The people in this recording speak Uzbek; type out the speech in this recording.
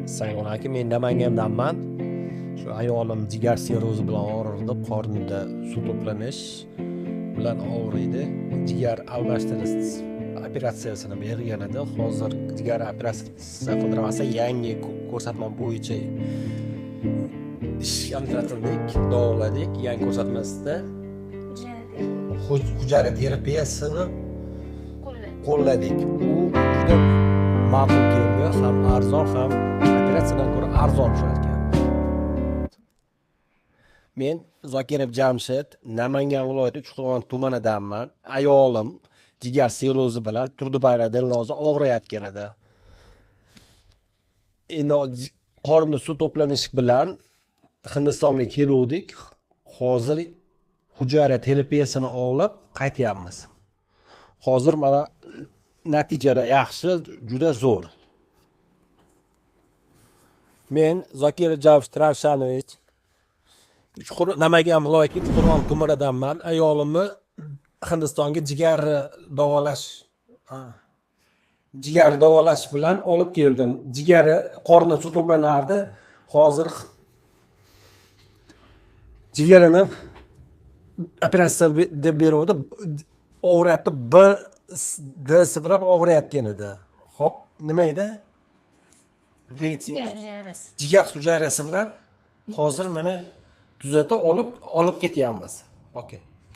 Sayın aka, men Namangandanman. Shu ayolim jigar sirrozi bilan og'rirdi, qornida suv to'planish bilan og'riydi. Jigar almashtirish operatsiyasini bergan edi. Hozir jigar operatsiyasi qildirilmasa, yangi ko'rsatma bo'yicha ish ajratildik, davoladik. Yangi ko'rsatmasida hujayra terapiyasini qo'lladik. U juda ma'qul keldi, ham arzon, ham operatsiyadan ko'ra arzon ekan. Men Zokirov Jamshid, Namangan viloyati Uchqo'rg'on tumanidanman. Ayolim jigar sirrozi bilan Turdibayra Dilnoza og'riyotgan edi. Endi qornida suv to'planishi bilan Hindistonga keluvdik. Hozir hujayra terapiyasini olib qaytyapmiz. Hozir mana natijada yaxshi, juda zo'r. Men Zokirov Jamshid Ravshanovich, Namangan viloyati Uchqo'rg'on tumanidanman. Ayolimni Hindistonga jigar davolash bilan olib keldim. Jigari qornida suv to'planardi. Hozir jigarini operatsiya deb beruvdi. Og'riyapti, disi bilan og'riyotgan edi. Xo'p, nima edi? Jigar hujayrasi bilan hozir mana tuzatib olib ketyapmiz. Okay.